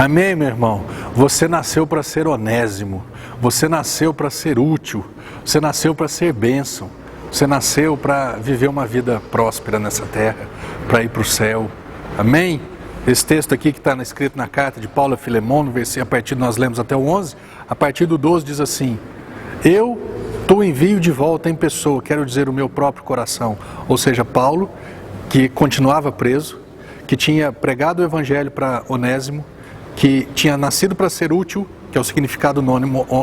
Amém, meu irmão? Você nasceu para ser Onésimo, você nasceu para ser útil, você nasceu para ser bênção, você nasceu para viver uma vida próspera nessa terra, para ir para o céu. Amém? Esse texto aqui que está escrito na carta de Paulo a Filemon, a partir nós lemos até o 11, a partir do 12 diz assim: eu te envio de volta em pessoa, quero dizer o meu próprio coração. Ou seja, Paulo, que continuava preso, que tinha pregado o evangelho para Onésimo, que tinha nascido para ser útil, que é o significado do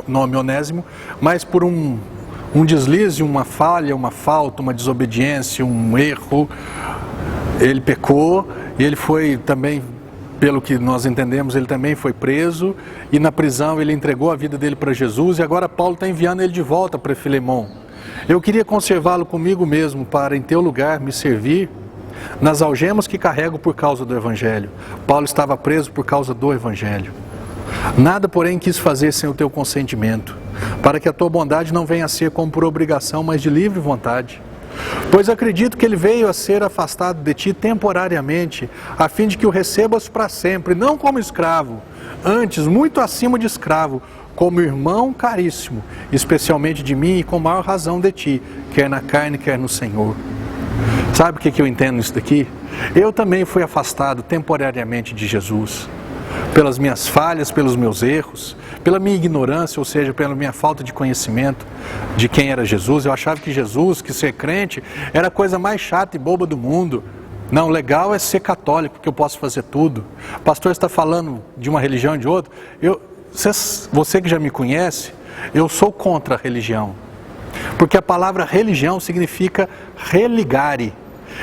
nome Onésimo, mas por um deslize, uma falha, uma falta, uma desobediência, um erro, ele pecou e ele foi também, pelo que nós entendemos, ele também foi preso e na prisão ele entregou a vida dele para Jesus e agora Paulo está enviando ele de volta para Filemon. Eu queria conservá-lo comigo mesmo para em teu lugar me servir nas algemas que carrego por causa do Evangelho. Paulo estava preso por causa do Evangelho. Nada, porém, quis fazer sem o teu consentimento, para que a tua bondade não venha a ser como por obrigação, mas de livre vontade. Pois acredito que ele veio a ser afastado de ti temporariamente, a fim de que o recebas para sempre, não como escravo, antes, muito acima de escravo, como irmão caríssimo, especialmente de mim e com maior razão de ti, quer na carne, quer no Senhor. Sabe o que eu entendo nisso daqui? Eu também fui afastado temporariamente de Jesus, pelas minhas falhas, pelos meus erros, pela minha ignorância, ou seja, pela minha falta de conhecimento de quem era Jesus. Eu achava que Jesus, que ser crente, era a coisa mais chata e boba do mundo. Não, legal é ser católico, porque eu posso fazer tudo. O pastor está falando de uma religião e de outra. Você que já me conhece, eu sou contra a religião. Porque a palavra religião significa religare.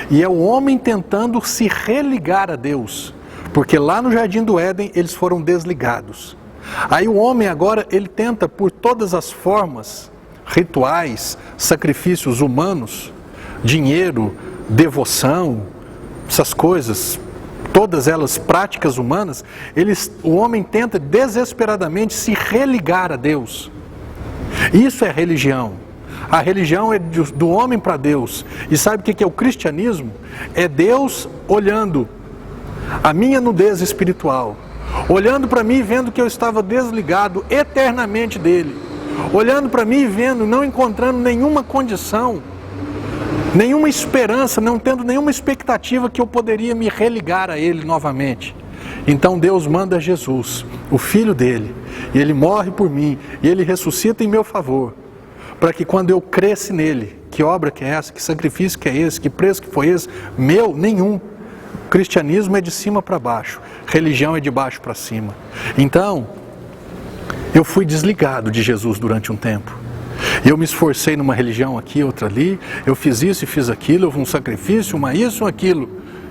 E é o homem tentando se religar a Deus. Porque lá no Jardim do Éden eles foram desligados. Aí o homem agora, ele tenta por todas as formas, rituais, sacrifícios humanos, dinheiro, devoção, essas coisas, todas elas práticas humanas, o homem tenta desesperadamente se religar a Deus. Isso é religião. A religião é do homem para Deus. E sabe o que é o cristianismo? É Deus olhando a minha nudez espiritual, olhando para mim e vendo que eu estava desligado eternamente dele, olhando para mim e vendo, não encontrando nenhuma condição, nenhuma esperança, não tendo nenhuma expectativa que eu poderia me religar a ele novamente. Então Deus manda Jesus, o Filho dele, e ele morre por mim, e ele ressuscita em meu favor, para que quando eu cresce nele, que obra que é essa, que sacrifício que é esse, que preço que foi esse? Meu, nenhum. Cristianismo é de cima para baixo, religião é de baixo para cima. Então, eu fui desligado de Jesus durante um tempo. Eu me esforcei numa religião aqui, outra ali, eu fiz isso e fiz aquilo, houve um sacrifício, uma isso, aquilo,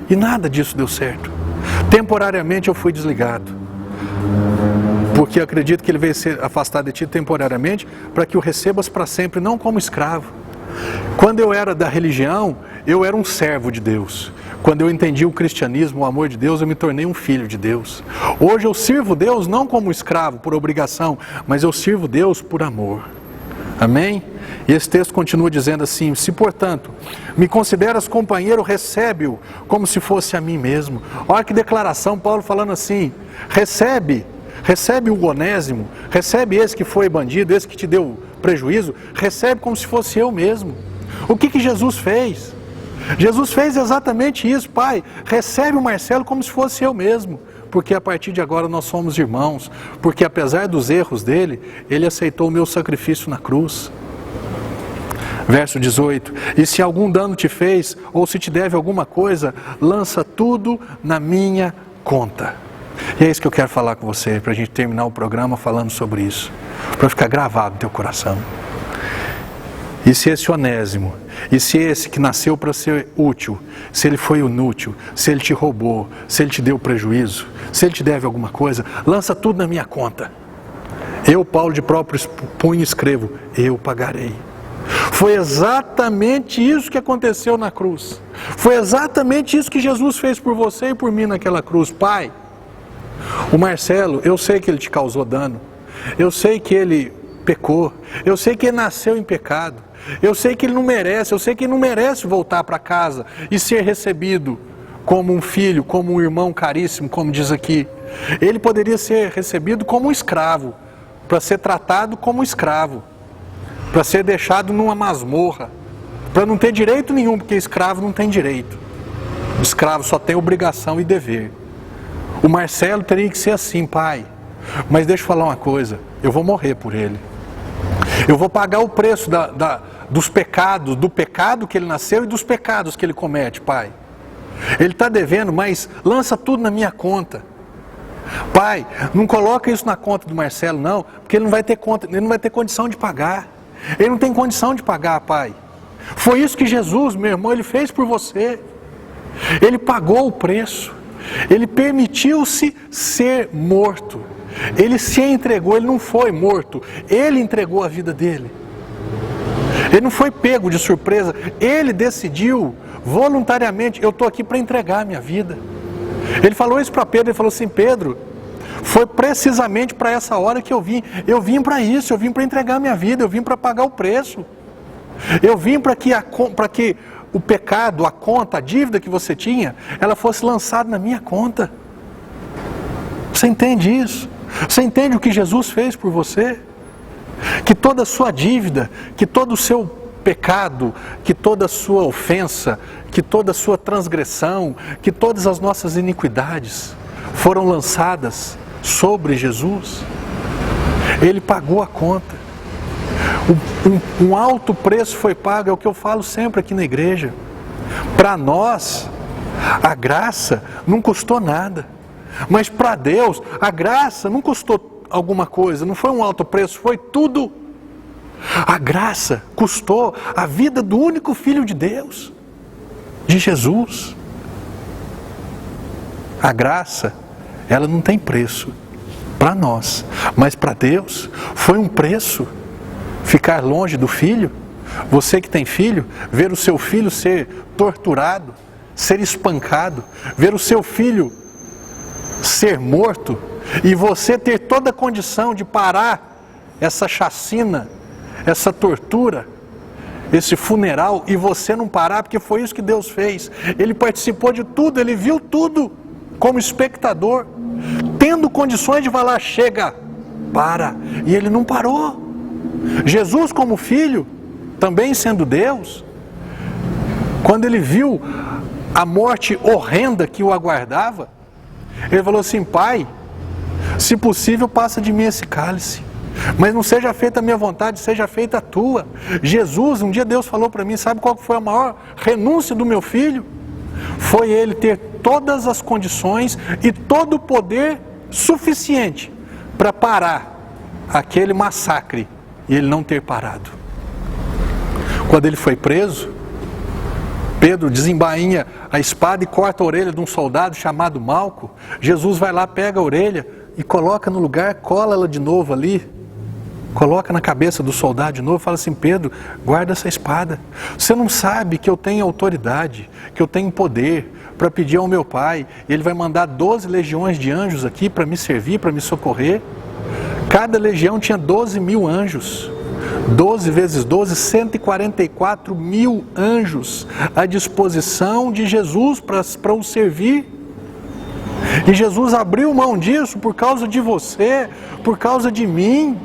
e nada disso deu certo. Temporariamente eu fui desligado, porque acredito que ele veio ser afastado de ti temporariamente, para que o recebas para sempre, não como escravo. Quando eu era da religião, eu era um servo de Deus. Quando eu entendi o cristianismo, o amor de Deus, eu me tornei um filho de Deus. Hoje eu sirvo Deus não como escravo, por obrigação, mas eu sirvo Deus por amor. Amém? E esse texto continua dizendo assim: se portanto me consideras companheiro, recebe-o como se fosse a mim mesmo. Olha que declaração, Paulo falando assim: recebe o Onésimo, recebe esse que foi bandido, esse que te deu prejuízo, recebe como se fosse eu mesmo. O que Jesus fez? Jesus fez exatamente isso: Pai, recebe o Marcelo como se fosse eu mesmo, porque a partir de agora nós somos irmãos, porque apesar dos erros dele, ele aceitou o meu sacrifício na cruz. Verso 18: e se algum dano te fez, ou se te deve alguma coisa, lança tudo na minha conta. E é isso que eu quero falar com você, para a gente terminar o programa falando sobre isso, para ficar gravado no teu coração. E se esse Onésimo, e se esse que nasceu para ser útil, se ele foi inútil, se ele te roubou, se ele te deu prejuízo, se ele te deve alguma coisa, lança tudo na minha conta. Eu, Paulo, de próprio punho escrevo: eu pagarei. Foi exatamente isso que aconteceu na cruz. Foi exatamente isso que Jesus fez por você e por mim naquela cruz. Pai, o Marcelo, eu sei que ele te causou dano, eu sei que ele pecou, eu sei que ele nasceu em pecado, eu sei que ele não merece, eu sei que ele não merece voltar para casa e ser recebido como um filho, como um irmão caríssimo, como diz aqui. Ele poderia ser recebido como um escravo, para ser tratado como um escravo, para ser deixado numa masmorra, para não ter direito nenhum, porque escravo não tem direito. O escravo só tem obrigação e dever. O Marcelo teria que ser assim, pai. Mas deixa eu falar uma coisa, eu vou morrer por ele. Eu vou pagar o preço dos pecados, do pecado que ele nasceu e dos pecados que ele comete, pai. Ele está devendo, mas lança tudo na minha conta. Pai, não coloca isso na conta do Marcelo, não, porque ele não vai ter conta, ele não vai ter condição de pagar. Ele não tem condição de pagar, pai. Foi isso que Jesus, meu irmão, ele fez por você. Ele pagou o preço. Ele permitiu-se ser morto. Ele se entregou, ele não foi morto. Ele entregou a vida dele. Ele não foi pego de surpresa. Ele decidiu voluntariamente, eu estou aqui para entregar a minha vida. Ele falou isso para Pedro, ele falou assim, Pedro, foi precisamente para essa hora que eu vim. Eu vim para isso, eu vim para entregar a minha vida, eu vim para pagar o preço. Eu vim para que o pecado, a conta, a dívida que você tinha, ela fosse lançada na minha conta. Você entende isso? Você entende o que Jesus fez por você? Que toda a sua dívida, que todo o seu pecado, que toda a sua ofensa, que toda a sua transgressão, que todas as nossas iniquidades foram lançadas sobre Jesus. Ele pagou a conta. Um alto preço foi pago, é o que eu falo sempre aqui na igreja. Para nós, a graça não custou nada. Mas para Deus, a graça não custou alguma coisa, não foi um alto preço, foi tudo. A graça custou a vida do único Filho de Deus, de Jesus. A graça, ela não tem preço para nós, mas para Deus foi um preço. Ficar longe do filho, você que tem filho, ver o seu filho ser torturado, ser espancado, ver o seu filho ser morto, e você ter toda a condição de parar essa chacina, essa tortura, esse funeral, e você não parar, porque foi isso que Deus fez. Ele participou de tudo, ele viu tudo como espectador, tendo condições de falar, chega, para, e ele não parou. Jesus como filho, também sendo Deus, quando ele viu a morte horrenda que o aguardava, ele falou assim, pai, se possível passa de mim esse cálice, mas não seja feita a minha vontade, seja feita a tua. Jesus, um dia Deus falou para mim, sabe qual foi a maior renúncia do meu filho? Foi ele ter todas as condições e todo o poder suficiente para parar aquele massacre, e ele não ter parado. Quando ele foi preso, Pedro desembainha a espada e corta a orelha de um soldado chamado Malco. Jesus vai lá, pega a orelha e coloca no lugar, cola ela de novo ali, coloca na cabeça do soldado de novo, fala assim, Pedro, guarda essa espada. Você não sabe que eu tenho autoridade, que eu tenho poder para pedir ao meu pai, ele vai mandar 12 legiões de anjos aqui para me servir, para me socorrer. Cada legião tinha 12 mil anjos. 12 vezes 12, 144 mil anjos à disposição de Jesus para o servir. E Jesus abriu mão disso por causa de você, por causa de mim.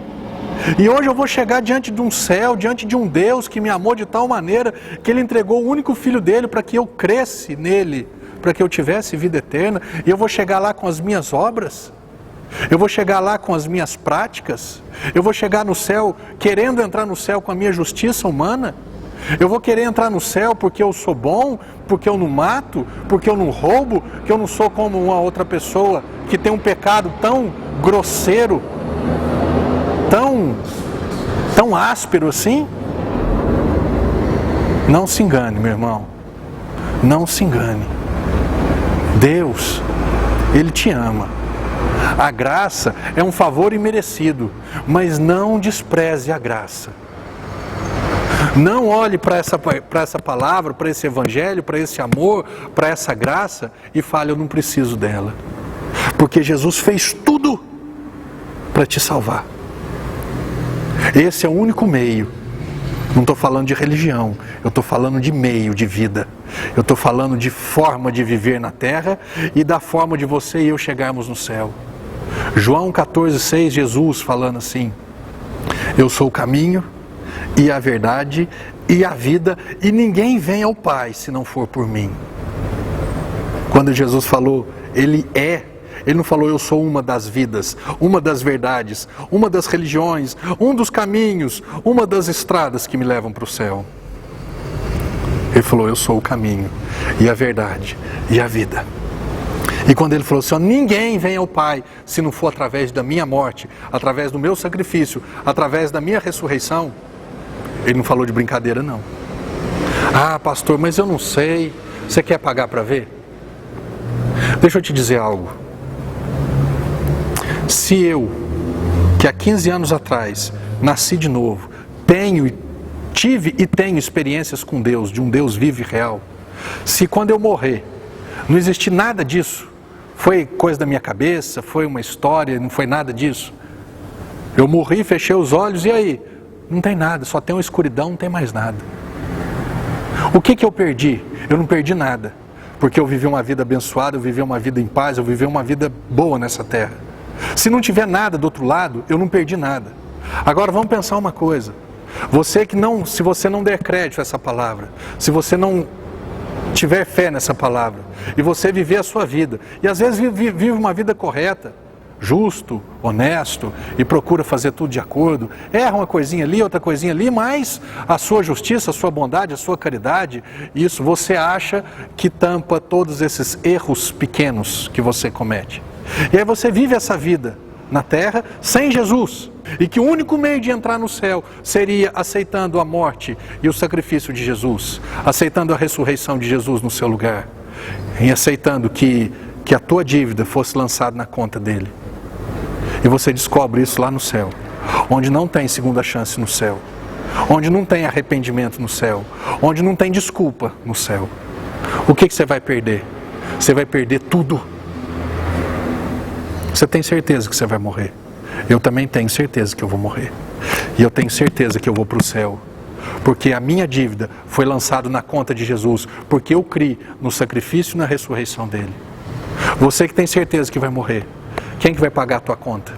E hoje eu vou chegar diante de um céu, diante de um Deus que me amou de tal maneira que Ele entregou o único Filho dele para que eu cresce nele, para que eu tivesse vida eterna. E eu vou chegar lá com as minhas obras. Eu vou chegar lá com as minhas práticas, eu vou chegar no céu querendo entrar no céu com a minha justiça humana, eu vou querer entrar no céu porque eu sou bom, porque eu não mato, porque eu não roubo, que eu não sou como uma outra pessoa que tem um pecado tão grosseiro, tão áspero assim. Não se engane, meu irmão, não se engane. Deus, Ele te ama. A graça é um favor imerecido, mas não despreze a graça. Não olhe para essa palavra, para esse evangelho, para esse amor, para essa graça e fale, eu não preciso dela. Porque Jesus fez tudo para te salvar. Esse é o único meio Não estou falando de religião, eu estou falando de meio de vida. Eu estou falando de forma de viver na terra e da forma de você e eu chegarmos no céu. João 14,6, Jesus falando assim: eu sou o caminho e a verdade e a vida, e ninguém vem ao Pai se não for por mim. Quando Jesus falou, Ele não falou eu sou uma das vidas, uma das verdades, uma das religiões, um dos caminhos, uma das estradas que me levam para o céu. Ele falou eu sou o caminho e a verdade e a vida. E quando ele falou assim, ninguém vem ao Pai se não for através da minha morte, através do meu sacrifício, através da minha ressurreição, ele não falou de brincadeira não. Ah, pastor, mas eu não sei, você quer pagar para ver? Deixa eu te dizer algo. Se eu, que há 15 anos atrás, nasci de novo, tive e tenho experiências com Deus, de um Deus vivo e real, se quando eu morrer, não existir nada disso, foi coisa da minha cabeça, foi uma história, não foi nada disso, eu morri, fechei os olhos, e aí? Não tem nada, só tem uma escuridão, não tem mais nada. O que eu perdi? Eu não perdi nada, porque eu vivi uma vida abençoada, eu vivi uma vida em paz, eu vivi uma vida boa nessa terra. Se não tiver nada do outro lado, eu não perdi nada. Agora vamos pensar uma coisa. Se você não der crédito a essa palavra, se você não tiver fé nessa palavra, e você viver a sua vida, e às vezes vive uma vida correta, justo, honesto, e procura fazer tudo de acordo, erra uma coisinha ali, outra coisinha ali, mas a sua justiça, a sua bondade, a sua caridade, isso você acha que tampa todos esses erros pequenos que você comete. E aí você vive essa vida na terra sem Jesus, e que o único meio de entrar no céu seria aceitando a morte e o sacrifício de Jesus, aceitando a ressurreição de Jesus no seu lugar, e aceitando que a tua dívida fosse lançada na conta dele. E você descobre isso lá no céu, onde não tem segunda chance no céu, onde não tem arrependimento no céu, onde não tem desculpa no céu. O que você vai perder? Você vai perder tudo. Você tem certeza que você vai morrer? Eu também tenho certeza que eu vou morrer. E eu tenho certeza que eu vou para o céu. Porque a minha dívida foi lançada na conta de Jesus. Porque eu criei no sacrifício e na ressurreição dele. Você que tem certeza que vai morrer, quem que vai pagar a tua conta?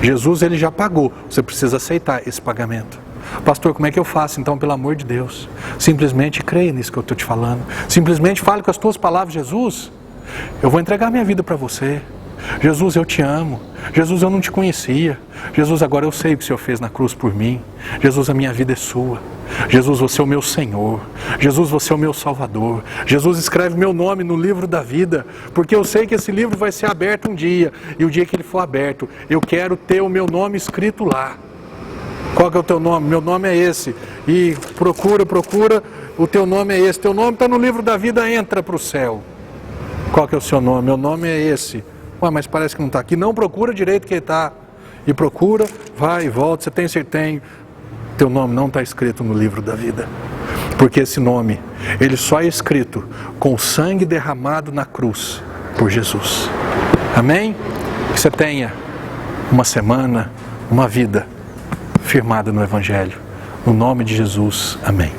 Jesus, ele já pagou. Você precisa aceitar esse pagamento. Pastor, como é que eu faço então, pelo amor de Deus? Simplesmente creia nisso que eu estou te falando. Simplesmente fale com as tuas palavras, Jesus, eu vou entregar minha vida para você. Jesus, eu te amo. Jesus, eu não te conhecia. Jesus, agora eu sei o que o Senhor fez na cruz por mim. Jesus, a minha vida é sua. Jesus, você é o meu Senhor. Jesus, você é o meu Salvador. Jesus, escreve meu nome no livro da vida, porque eu sei que esse livro vai ser aberto um dia, e o dia que ele for aberto, eu quero ter o meu nome escrito lá. Qual que é o teu nome? Meu nome é esse. E procura, o teu nome é esse. Teu nome está no livro da vida, entra para o céu. Qual que é o seu nome? Meu nome é esse. Ué, mas parece que não está aqui. Não, procura direito que ele está. E procura, vai e volta. Você tem certeza? Teu nome não está escrito no livro da vida. Porque esse nome, ele só é escrito com o sangue derramado na cruz por Jesus. Amém? Que você tenha uma semana, uma vida firmada no Evangelho. No nome de Jesus. Amém.